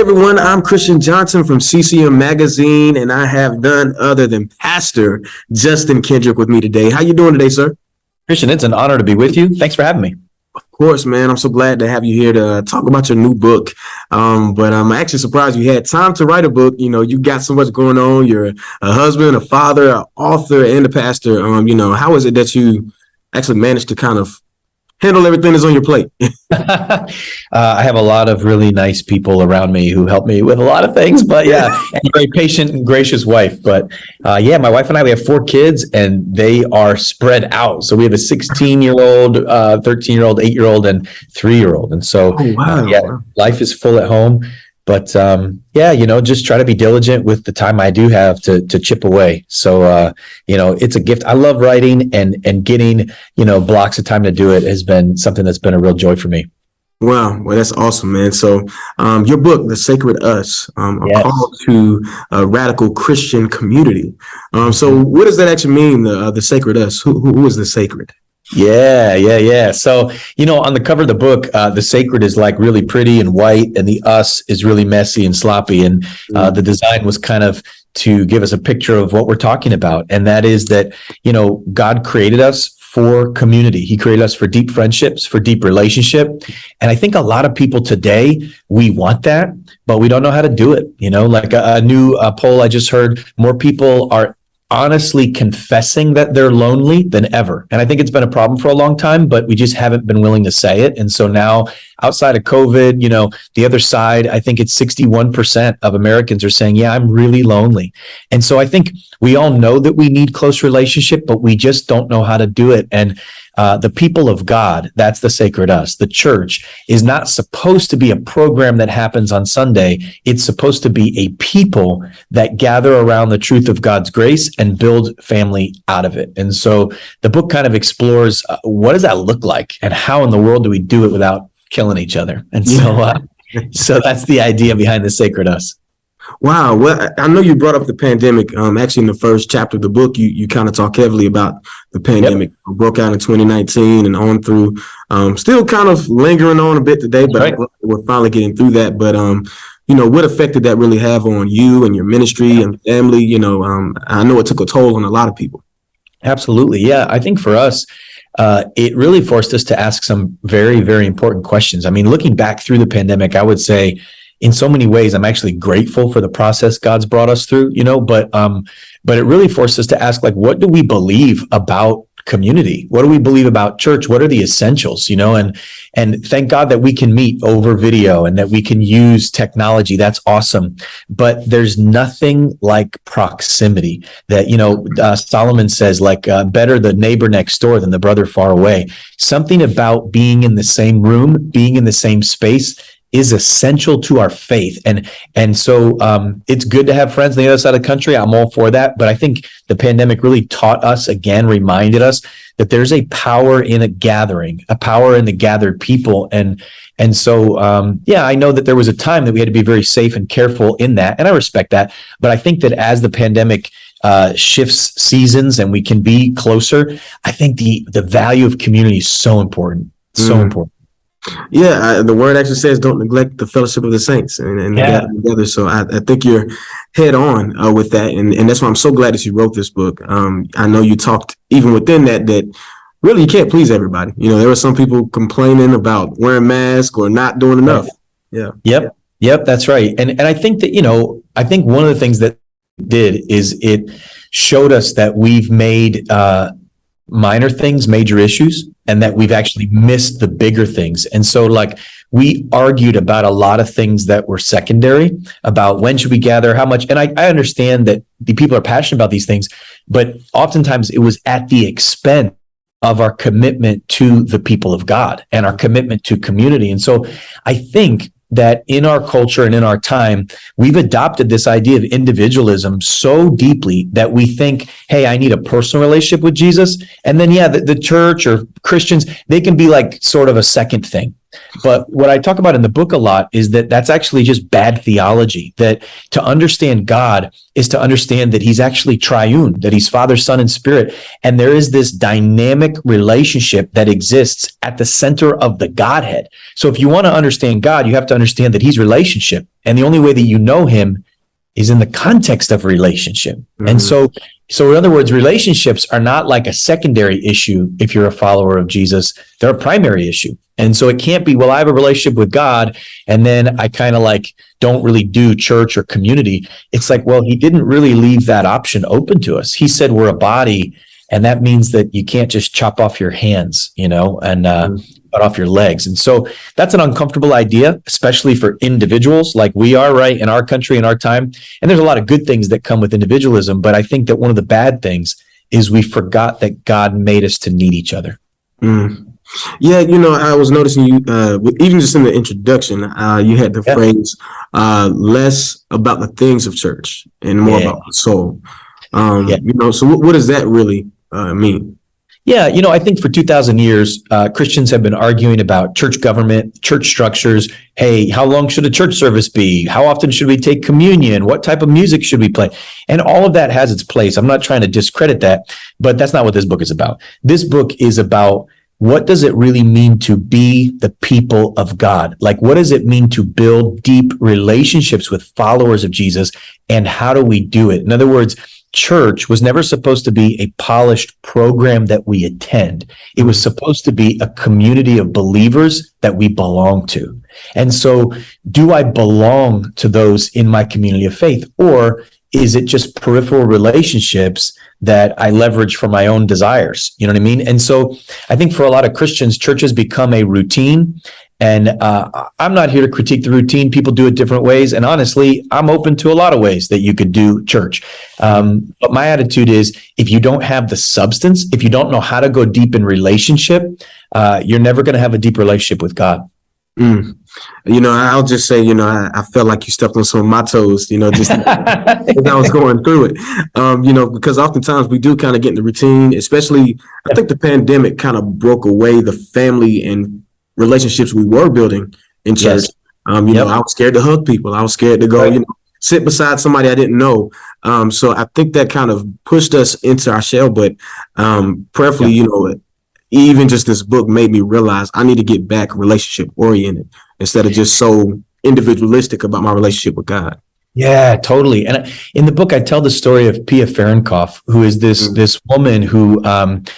everyone, I'm Christian Johnson from CCM Magazine, and I have none other than Pastor Justin Kendrick with me today. How you doing today, sir? Christian, it's an honor to be with you. Thanks for having me. Of course, man. I'm so glad to have you here to talk about your new book. But I'm actually surprised you had time to write a book. You know, you got so much going on. You're a husband, a father, an author, and a pastor. How is it that you actually managed to kind of handle everything that's on your plate? I have a lot of really nice people around me who help me with a lot of things, but yeah, and a very patient and gracious wife. But my wife and I, we have 4 kids and they are spread out. So we have a 16-year-old, 13-year-old, 8-year-old, and 3-year-old. And so, life is full at home. But just try to be diligent with the time I do have to chip away. So, it's a gift. I love writing and getting, blocks of time to do it has been something that's been a real joy for me. Wow. Well, that's awesome, man. So your book, The Sacred Us, a call to a radical Christian community. So what does that actually mean, the Sacred Us? Who is the sacred? Yeah. So, on the cover of the book, the sacred is like really pretty and white, and the us is really messy and sloppy. And the design was kind of to give us a picture of what we're talking about. And that is that, God created us for community. He created us for deep friendships, for deep relationship. And I think a lot of people today, we want that, but we don't know how to do it. Like a new poll I just heard, more people are honestly confessing that they're lonely than ever. And I think it's been a problem for a long time, but we just haven't been willing to say it. And so now, outside of COVID, the other side, I think it's 61% of Americans are saying, yeah, I'm really lonely. And so I think we all know that we need close relationship, but we just don't know how to do it. And the people of God, that's the sacred us. The church is not supposed to be a program that happens on Sunday. It's supposed to be a people that gather around the truth of God's grace and build family out of it. And so the book kind of explores what does that look like and how in the world do we do it without killing each other? And so that's the idea behind the sacred us. Wow. Well, I know you brought up the pandemic. Actually, in the first chapter of the book, you kind of talk heavily about the pandemic. It broke out in 2019 and on through. Still kind of lingering on a bit today, but we're finally getting through that. But what effect did that really have on you and your ministry and family? I know it took a toll on a lot of people. Absolutely. Yeah. I think for us, it really forced us to ask some very, very important questions. I mean, looking back through the pandemic, I would say in so many ways, I'm actually grateful for the process God's brought us through, but it really forced us to ask, like, what do we believe about community? What do we believe about church? What are the essentials, and thank God that we can meet over video and that we can use technology. That's awesome. But there's nothing like proximity that, Solomon says, like, better the neighbor next door than the brother far away. Something about being in the same room, being in the same space is essential to our faith. And so it's good to have friends on the other side of the country. I'm all for that. But I think the pandemic really taught us again, reminded us that there's a power in a gathering, a power in the gathered people. And so, I know that there was a time that we had to be very safe and careful in that. And I respect that. But I think that as the pandemic shifts seasons and we can be closer, I think the value of community is so important. So important. Yeah, the word actually says, "Don't neglect the fellowship of the saints," and gathering together. So I think you're head on with that, and that's why I'm so glad that you wrote this book. I know you talked even within that really you can't please everybody. There were some people complaining about wearing masks or not doing enough. Yeah. Yep. That's right. And I think that I think one of the things that it did is it showed us that we've made minor things major issues, and that we've actually missed the bigger things. And so, like, we argued about a lot of things that were secondary, about when should we gather, how much. And I understand that the people are passionate about these things, but oftentimes it was at the expense of our commitment to the people of God and our commitment to community. And so I think that in our culture and in our time, we've adopted this idea of individualism so deeply that we think, hey, I need a personal relationship with Jesus. And then, the church or Christians, they can be like sort of a second thing. But what I talk about in the book a lot is that that's actually just bad theology, that to understand God is to understand that he's actually triune, that he's Father, Son, and Spirit. And there is this dynamic relationship that exists at the center of the Godhead. So if you want to understand God, you have to understand that he's relationship. And the only way that you know him is in the context of relationship. Mm-hmm. And so in other words, relationships are not like a secondary issue if you're a follower of Jesus. They're a primary issue. And so it can't be, well, I have a relationship with God, and then I kind of like don't really do church or community. It's like, well, he didn't really leave that option open to us. He said we're a body, and that means that you can't just chop off your hands, and cut off your legs. And so that's an uncomfortable idea, especially for individuals like we are, right, in our country, in our time. And there's a lot of good things that come with individualism, but I think that one of the bad things is we forgot that God made us to need each other. Mm. Yeah, I was noticing you, even just in the introduction, you had the phrase, less about the things of church and more about the soul. So what does that really mean? Yeah, I think for 2,000 years, Christians have been arguing about church government, church structures. Hey, how long should a church service be? How often should we take communion? What type of music should we play? And all of that has its place. I'm not trying to discredit that, but that's not what this book is about. This book is about what does it really mean to be the people of God? Like, what does it mean to build deep relationships with followers of Jesus? And how do we do it? In other words, church was never supposed to be a polished program that we attend. It was supposed to be a community of believers that we belong to. And so, do I belong to those in my community of faith? Or is it just peripheral relationships that I leverage for my own desires? You know what I mean? And so I think for a lot of Christians, church has become a routine. And I'm not here to critique the routine. People do it different ways. And honestly, I'm open to a lot of ways that you could do church. But my attitude is, if you don't have the substance, if you don't know how to go deep in relationship, you're never going to have a deep relationship with God. Mm. I'll just say, I felt like you stepped on some of my toes, just as I was going through it, because oftentimes we do kind of get in the routine, especially I think the pandemic kind of broke away the family and relationships we were building in church. Yes. I was scared to hug people. I was scared to go, sit beside somebody I didn't know. So I think that kind of pushed us into our shell, but prayerfully, even just this book made me realize I need to get back relationship oriented instead of just so individualistic about my relationship with God. Yeah, totally. And in the book, I tell the story of Pia Fahrenkopf, who is this woman who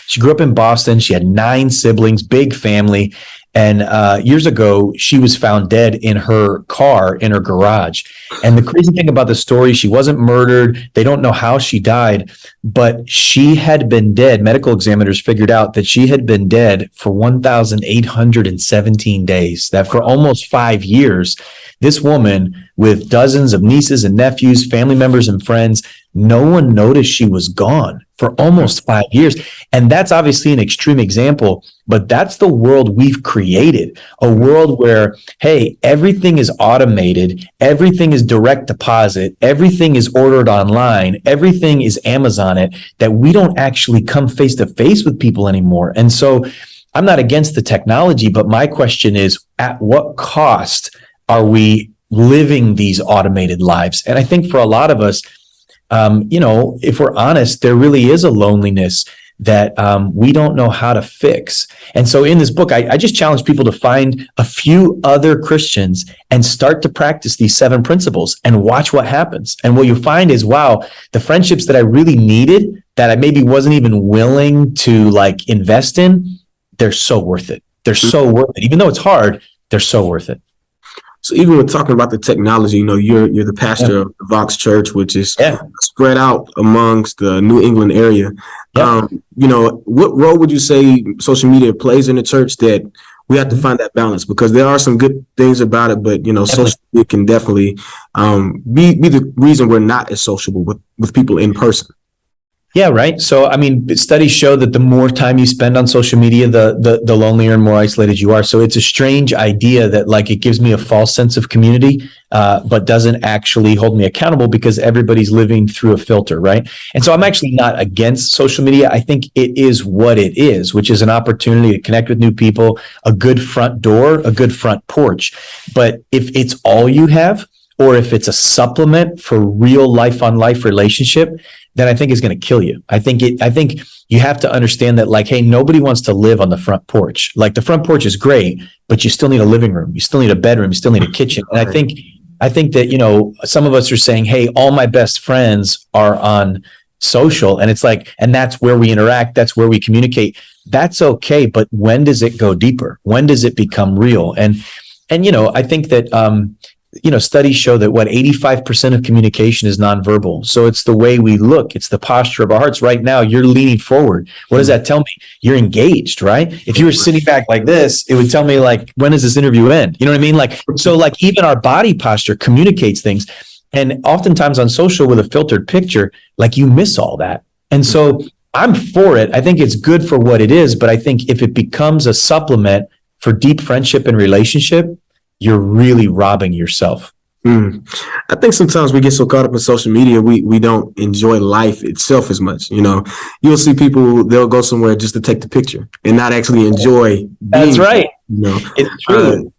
she grew up in Boston. She had 9 siblings, big family. And years ago, she was found dead in her car in her garage. And the crazy thing about the story, she wasn't murdered. They don't know how she died, but she had been dead. Medical examiners figured out that she had been dead for 1,817 days, that for almost 5 years, this woman with dozens of nieces and nephews, family members and friends, no one noticed she was gone for almost 5 years. And that's obviously an extreme example, but that's the world we've created, a world where, hey, everything is automated, everything is direct deposit, everything is ordered online, everything is Amazon it, that we don't actually come face to face with people anymore. And so I'm not against the technology, but my question is, at what cost are we living these automated lives? And I think for a lot of us, if we're honest, there really is a loneliness that we don't know how to fix. And so in this book, I just challenge people to find a few other Christians and start to practice these 7 principles and watch what happens. And what you find is, wow, the friendships that I really needed, that I maybe wasn't even willing to invest in, they're so worth it. They're so worth it. Even though it's hard, they're so worth it. So even with talking about the technology, you're the pastor of the Vox Church, which is spread out amongst the New England area. What role would you say social media plays in the church that we have to find that balance? Because there are some good things about it, but social media can definitely be the reason we're not as sociable with people in person. Yeah, right. So, I mean, studies show that the more time you spend on social media, the lonelier and more isolated you are. So it's a strange idea that like it gives me a false sense of community, but doesn't actually hold me accountable because everybody's living through a filter, right? And so I'm actually not against social media. I think it is what it is, which is an opportunity to connect with new people, a good front door, a good front porch. But if it's all you have, or if it's a supplement for real life on life relationship, then I think is going to kill you. I think you have to understand that like, hey, nobody wants to live on the front porch. Like the front porch is great, but you still need a living room. You still need a bedroom. You still need a kitchen. And I think that, you know, some of us are saying, hey, all my best friends are on social. And it's like, and that's where we interact. That's where we communicate. That's okay. But when does it go deeper? When does it become real? And, you know, I think that, you know, studies show that 85% of communication is nonverbal. So it's the way we look. It's the posture of our hearts. Right now, you're leaning forward. What does that tell me? You're engaged, right? If you were sitting back like this, it would tell me like, when does this interview end? You know what I mean? Like, so like even our body posture communicates things. And oftentimes on social with a filtered picture, like you miss all that. And so I'm for it. I think it's good for what it is. But I think if it becomes a supplement for deep friendship and relationship, you're really robbing yourself. I think sometimes we get so caught up in social media, we don't enjoy life itself as much. You know, you'll see people, they'll go somewhere just to take the picture and not actually enjoy being. That's right. You know? It's true.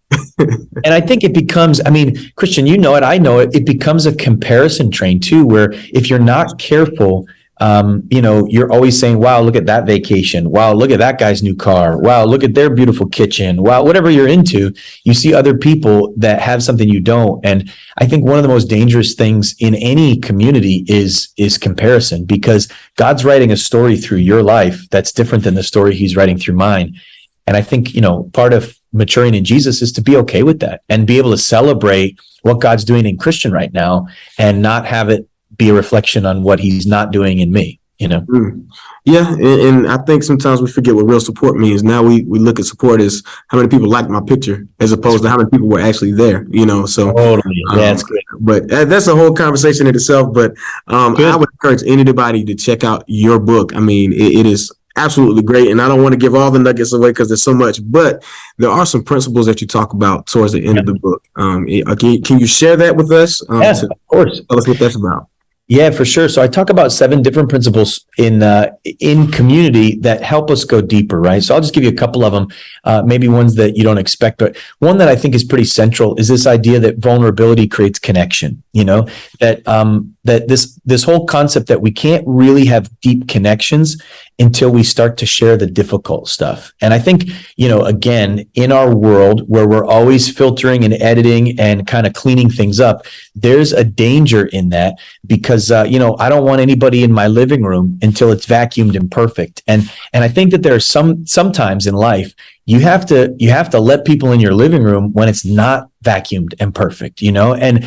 And I think it becomes, I mean, Christian, you know it, I know it, it becomes a comparison train too, where if you're not careful, you know, you're always saying, wow, look at that vacation. Wow, look at that guy's new car. Wow, look at their beautiful kitchen. Wow, whatever you're into, you see other people that have something you don't. And I think one of the most dangerous things in any community is comparison, because God's writing a story through your life that's different than the story he's writing through mine. And I think, you know, part of maturing in Jesus is to be okay with that and be able to celebrate what God's doing in Christian right now and not have it be a reflection on what he's not doing in me, you know? Yeah. And I think sometimes we forget what real support means. Now we look at support as how many people liked my picture as opposed to how many people were actually there, you know? So totally. Yeah, that's good. But that's a whole conversation in itself. But I would encourage anybody to check out your book. I mean, it is absolutely great. And I don't want to give all the nuggets away because there's so much, but there are some principles that you talk about towards the end of the book. Can you share that with us? Yes, of course. Tell us what that's about. Yeah, for sure. So I talk about 7 different principles in community that help us go deeper, right? So I'll just give you a couple of them, maybe ones that you don't expect, but one that I think is pretty central is this idea that vulnerability creates connection. You know, that this whole concept that we can't really have deep connections until we start to share the difficult stuff. And I think, you know, again, in our world where we're always filtering and editing and kind of cleaning things up, there's a danger in that because, you know, I don't want anybody in my living room until it's vacuumed and perfect. And I think that there are sometimes in life, you have to let people in your living room when it's not vacuumed and perfect, you know, and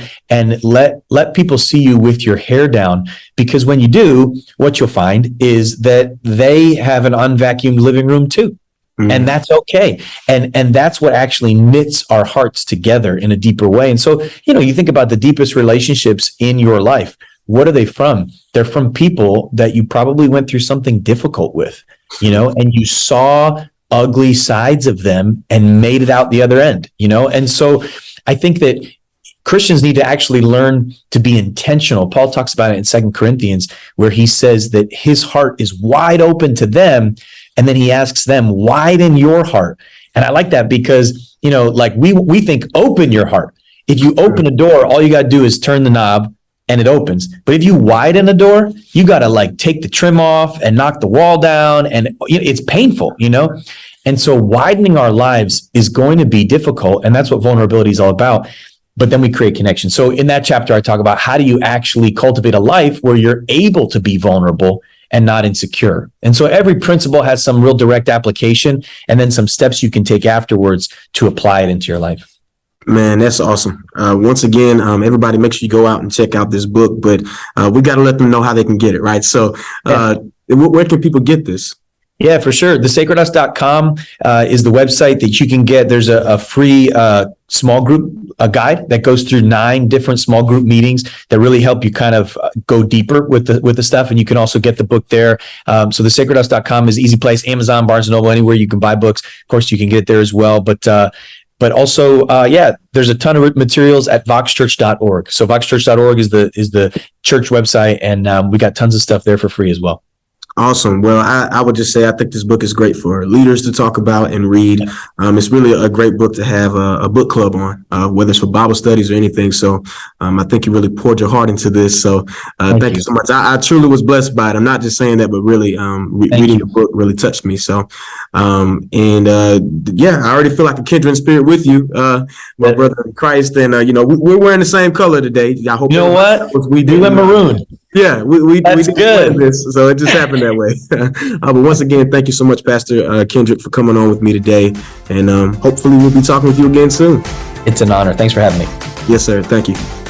let people see you with your hair down, because when you do, what you'll find is that they have an unvacuumed living room too. And that's okay. And that's what actually knits our hearts together in a deeper way. And so, you know, you think about the deepest relationships in your life. What are they from? They're from people that you probably went through something difficult with, you know, and you saw ugly sides of them and made it out the other end, you know? And so I think that Christians need to actually learn to be intentional. Paul talks about it in 2 Corinthians, where he says that his heart is wide open to them. And then he asks them, widen your heart. And I like that because, you know, like we think open your heart. If you open a door, all you got to do is turn the knob and it opens. But if you widen a door, you got to like take the trim off and knock the wall down. And you know, it's painful, you know? And so widening our lives is going to be difficult. And that's what vulnerability is all about. But then we create connection. So in that chapter, I talk about how do you actually cultivate a life where you're able to be vulnerable and not insecure. And so every principle has some real direct application and then some steps you can take afterwards to apply it into your life. Man, that's awesome. Once again, everybody, make sure you go out and check out this book, but we got to let them know how they can get it, right? So where can people get this? Yeah, for sure. TheSacredUs.com is the website that you can get. There's a free small group guide that goes through 9 different small group meetings that really help you kind of go deeper with the stuff. And you can also get the book there. So thesacredhouse.com is an easy place. Amazon, Barnes & Noble, anywhere you can buy books. Of course, you can get it there as well. But also, there's a ton of materials at voxchurch.org. So voxchurch.org is the church website, and we got tons of stuff there for free as well. Awesome. Well, I would just say I think this book is great for leaders to talk about and read. It's really a great book to have a book club on, whether it's for Bible studies or anything. So I think you really poured your heart into this. So thank you so much. I truly was blessed by it. I'm not just saying that, but really reading the book really touched me. So I already feel like a kindred spirit with you, my brother in Christ. And, we're wearing the same color today. I hope we do have maroon. Yeah, we That's good. This, so it just happened that way. But once again, thank you so much, Pastor Kendrick, for coming on with me today. And hopefully we'll be talking with you again soon. It's an honor. Thanks for having me. Yes, sir. Thank you.